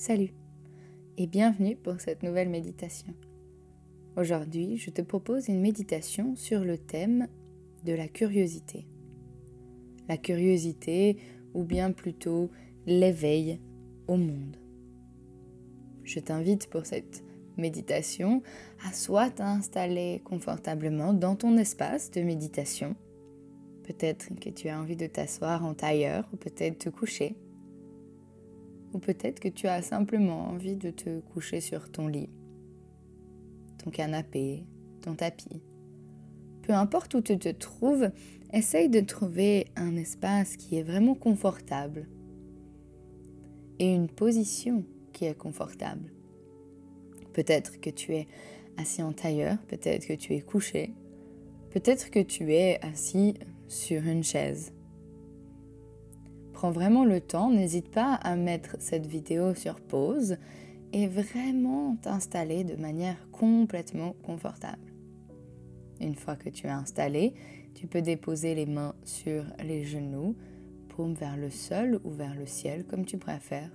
Salut et bienvenue pour cette nouvelle méditation. Aujourd'hui, je te propose une méditation sur le thème de la curiosité. La curiosité ou bien plutôt l'éveil au monde. Je t'invite pour cette méditation à soit t'installer confortablement dans ton espace de méditation. Peut-être que tu as envie de t'asseoir en tailleur ou peut-être te coucher. Ou peut-être que tu as simplement envie de te coucher sur ton lit, ton canapé, ton tapis. Peu importe où tu te trouves, essaye de trouver un espace qui est vraiment confortable et une position qui est confortable. Peut-être que tu es assis en tailleur, peut-être que tu es couché, peut-être que tu es assis sur une chaise. Prends vraiment le temps, n'hésite pas à mettre cette vidéo sur pause et vraiment t'installer de manière complètement confortable. Une fois que tu es installé, tu peux déposer les mains sur les genoux, paume vers le sol ou vers le ciel comme tu préfères.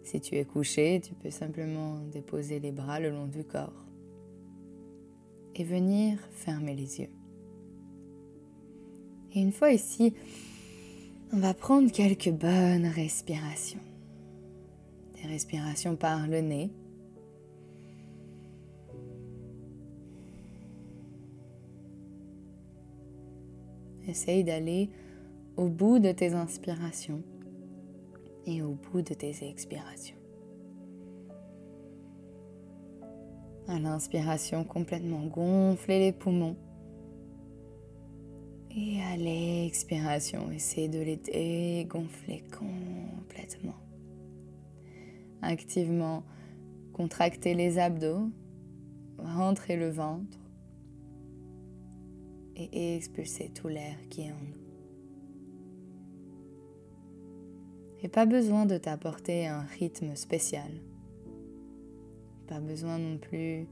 Si tu es couché, tu peux simplement déposer les bras le long du corps et venir fermer les yeux. Et une fois ici, on va prendre quelques bonnes respirations. Des respirations par le nez. Essaye d'aller au bout de tes inspirations et au bout de tes expirations. À l'inspiration, complètement gonfler les poumons. Et à l'expiration, essaie de les dégonfler complètement. Activement contracter les abdos, rentrer le ventre et expulser tout l'air qui est en nous. Et pas besoin de t'apporter un rythme spécial. Pas besoin non plus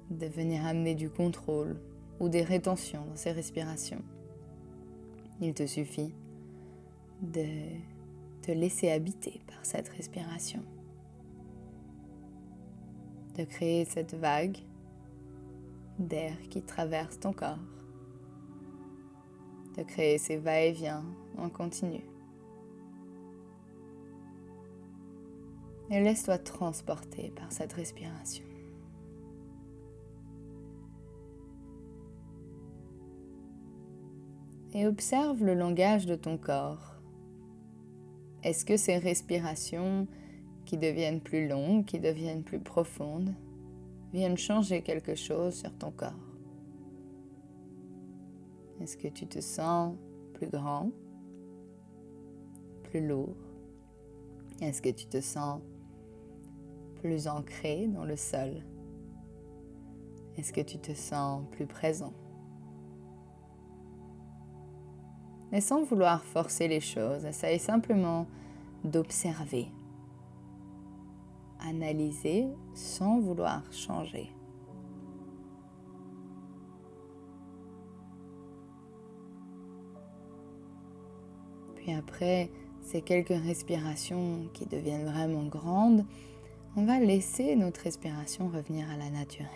de venir amener du contrôle ou des rétentions dans ces respirations. Il te suffit de te laisser habiter par cette respiration. De créer cette vague d'air qui traverse ton corps. De créer ces va-et-vient en continu. Et laisse-toi transporter par cette respiration. Et observe le langage de ton corps. Est-ce que ces respirations qui deviennent plus longues, qui deviennent plus profondes, viennent changer quelque chose sur ton corps? Est-ce que tu te sens plus grand, plus lourd? Est-ce que tu te sens plus ancré dans le sol? Est-ce que tu te sens plus présent? Et sans vouloir forcer les choses, essaye simplement d'observer, analyser sans vouloir changer. Puis après ces quelques respirations qui deviennent vraiment grandes, on va laisser notre respiration revenir à la naturelle.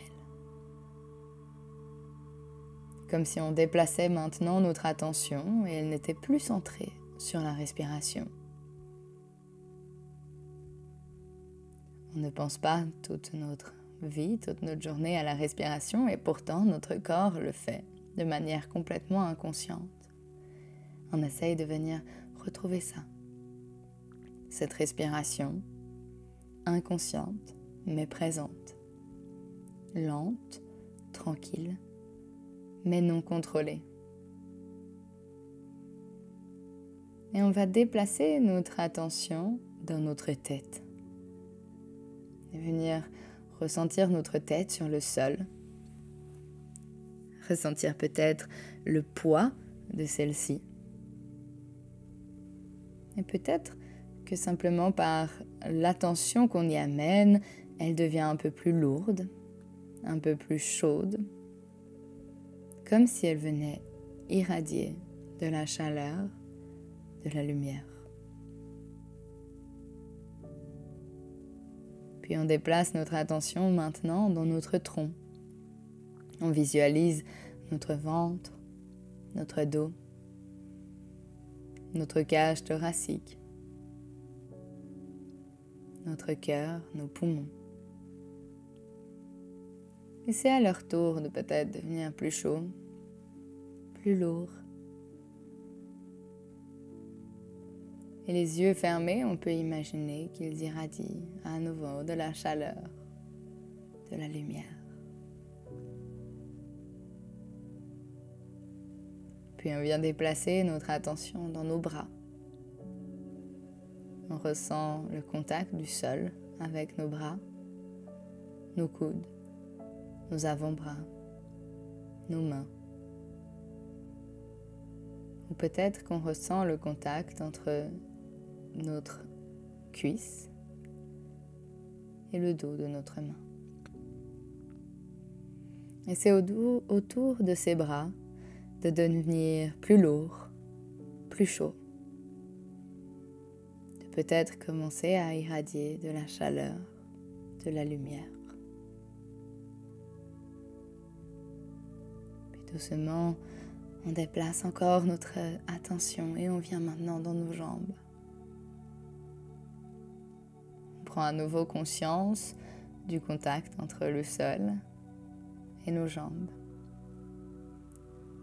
Comme si on déplaçait maintenant notre attention et elle n'était plus centrée sur la respiration. On ne pense pas toute notre vie, toute notre journée à la respiration et pourtant notre corps le fait de manière complètement inconsciente. On essaye de venir retrouver ça. Cette respiration inconsciente mais présente. Lente, tranquille, mais non contrôlée. Et on va déplacer notre attention dans notre tête. Et venir ressentir notre tête sur le sol. Ressentir peut-être le poids de celle-ci. Et peut-être que simplement par l'attention qu'on y amène, elle devient un peu plus lourde, un peu plus chaude, comme si elle venait irradier de la chaleur, de la lumière. Puis on déplace notre attention maintenant dans notre tronc. On visualise notre ventre, notre dos, notre cage thoracique, notre cœur, nos poumons. Et c'est à leur tour de peut-être devenir plus chaud, plus lourd. Et les yeux fermés, on peut imaginer qu'ils irradient à nouveau de la chaleur, de la lumière. Puis on vient déplacer notre attention dans nos bras. On ressent le contact du sol avec nos bras, nos coudes, nos avant-bras, nos mains. Ou peut-être qu'on ressent le contact entre notre cuisse et le dos de notre main. Et c'est autour de ces bras de devenir plus lourd, plus chaud. De peut-être commencer à irradier de la chaleur, de la lumière. Puis doucement, on déplace encore notre attention et on vient maintenant dans nos jambes. On prend à nouveau conscience du contact entre le sol et nos jambes.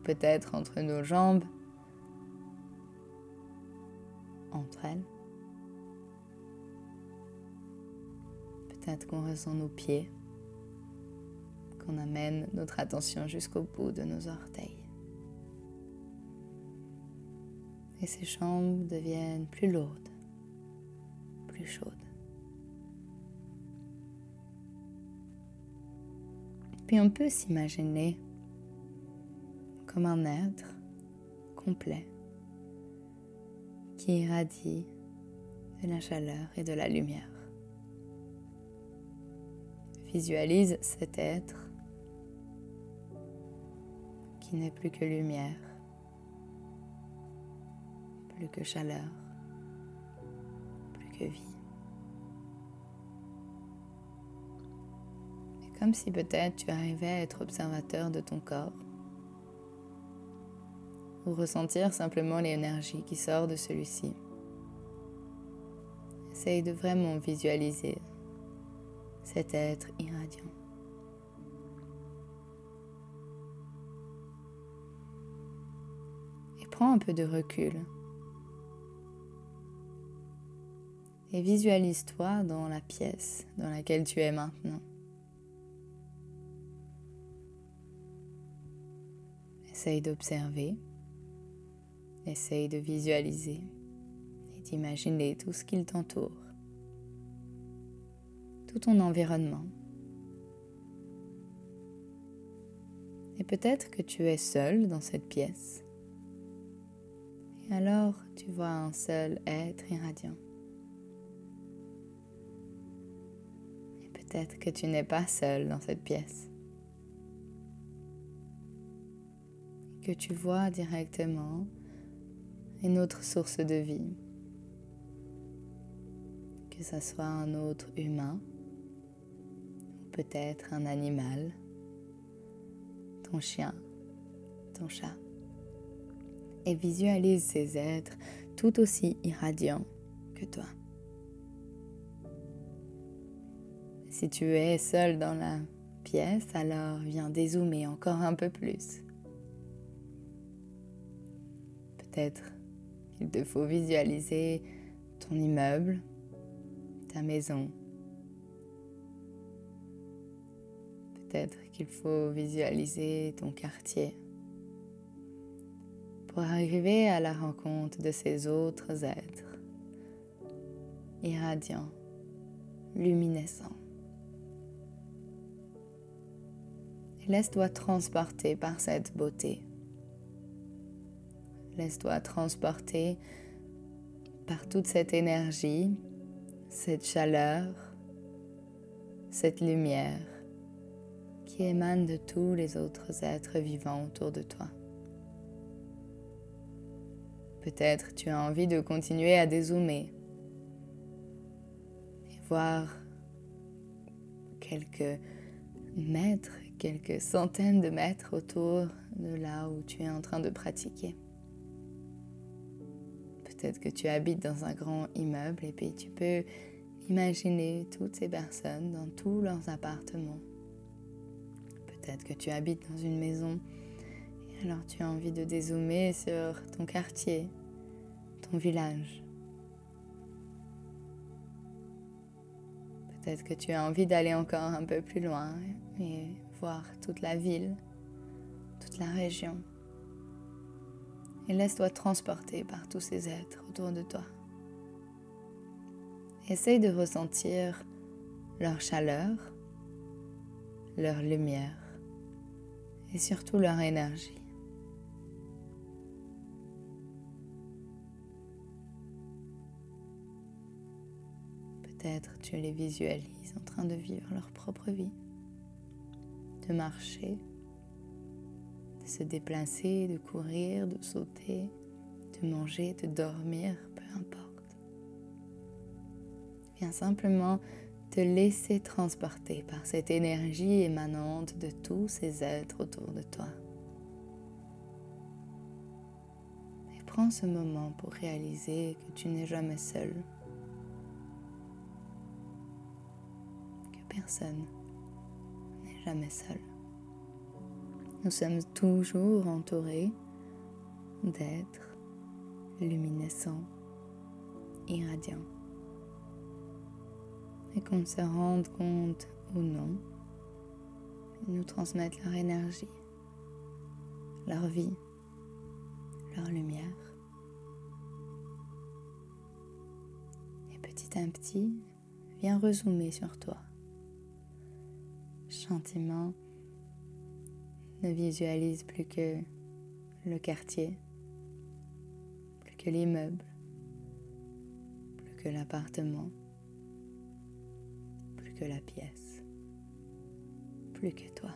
Peut-être entre nos jambes, entre elles. Peut-être qu'on ressent nos pieds, qu'on amène notre attention jusqu'au bout de nos orteils. Et ces jambes deviennent plus lourdes, plus chaudes. Puis on peut s'imaginer comme un être complet qui irradie de la chaleur et de la lumière. Visualise cet être qui n'est plus que lumière, plus que chaleur, plus que vie. Et comme si peut-être tu arrivais à être observateur de ton corps, ou ressentir simplement l'énergie qui sort de celui-ci. Essaye de vraiment visualiser cet être irradiant. Et prends un peu de recul. Et visualise-toi dans la pièce dans laquelle tu es maintenant. Essaye d'observer. Essaye de visualiser et d'imaginer tout ce qui t'entoure, tout ton environnement. Et peut-être que tu es seul dans cette pièce. Et alors, tu vois un seul être irradiant. Et peut-être que tu n'es pas seul dans cette pièce. Que tu vois directement une autre source de vie, que ce soit un autre humain, ou peut-être un animal, ton chien, ton chat, et visualise ces êtres tout aussi irradiants que toi. Si tu es seul dans la pièce, alors viens dézoomer encore un peu plus. Peut-être il te faut visualiser ton immeuble, ta maison. Peut-être qu'il faut visualiser ton quartier pour arriver à la rencontre de ces autres êtres irradiants, luminescents. Et laisse-toi transporter par cette beauté. Laisse-toi transporter par toute cette énergie, cette chaleur, cette lumière qui émane de tous les autres êtres vivants autour de toi. Peut-être tu as envie de continuer à dézoomer et voir quelques mètres, quelques centaines de mètres autour de là où tu es en train de pratiquer. Peut-être que tu habites dans un grand immeuble et puis tu peux imaginer toutes ces personnes dans tous leurs appartements. Peut-être que tu habites dans une maison et alors tu as envie de dézoomer sur ton quartier, ton village. Peut-être que tu as envie d'aller encore un peu plus loin et voir toute la ville, toute la région. Et laisse-toi transporter par tous ces êtres autour de toi. Essaye de ressentir leur chaleur, leur lumière et surtout leur énergie. Peut-être tu les visualises en train de vivre leur propre vie, de marcher, de se déplacer, de courir, de sauter, de manger, de dormir, peu importe. Viens simplement te laisser transporter par cette énergie émanante de tous ces êtres autour de toi. Et prends ce moment pour réaliser que tu n'es jamais seul, que personne n'est jamais seul. Nous sommes toujours entourés d'êtres luminescents, irradiants. Et qu'on se rende compte ou non, ils nous transmettent leur énergie, leur vie, leur lumière. Et petit à petit, viens rezoomer sur toi. Gentiment, ne visualise plus que le quartier, plus que l'immeuble, plus que l'appartement, plus que la pièce, plus que toi.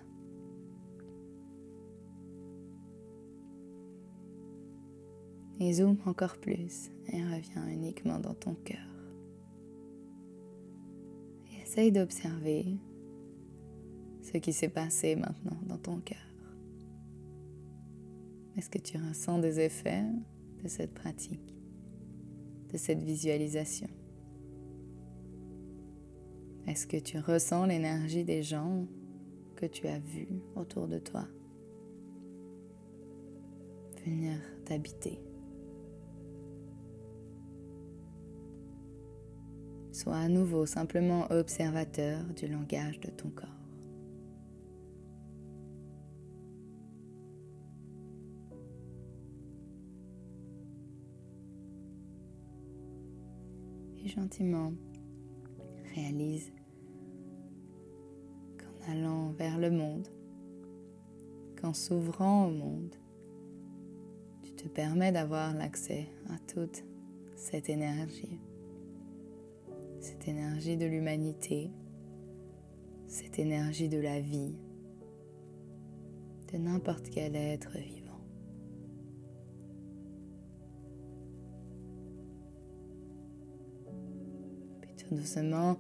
Et zoome encore plus et reviens uniquement dans ton cœur. Et essaye d'observer ce qui s'est passé maintenant dans ton cœur. Est-ce que tu ressens des effets de cette pratique, de cette visualisation? Est-ce que tu ressens l'énergie des gens que tu as vus autour de toi venir t'habiter? Sois à nouveau simplement observateur du langage de ton corps. Et gentiment, réalise qu'en allant vers le monde, qu'en s'ouvrant au monde, tu te permets d'avoir l'accès à toute cette énergie de l'humanité, cette énergie de la vie, de n'importe quel être vivant. Tout doucement,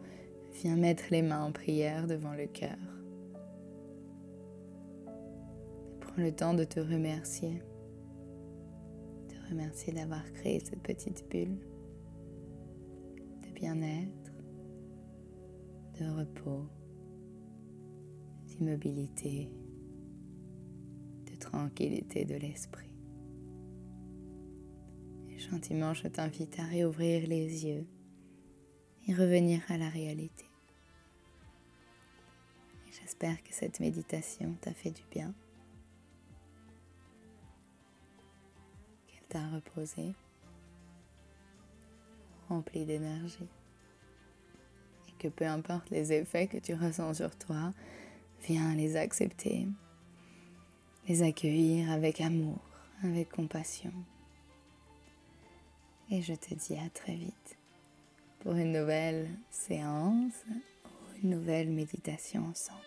viens mettre les mains en prière devant le cœur. Prends le temps de te remercier. Te remercier d'avoir créé cette petite bulle de bien-être, de repos, d'immobilité, de tranquillité de l'esprit. Et gentiment, je t'invite à réouvrir les yeux et revenir à la réalité. Et j'espère que cette méditation t'a fait du bien, qu'elle t'a reposé, rempli d'énergie, et que peu importe les effets que tu ressens sur toi, viens les accepter, les accueillir avec amour, avec compassion. Et je te dis à très vite pour une nouvelle séance ou une nouvelle méditation ensemble.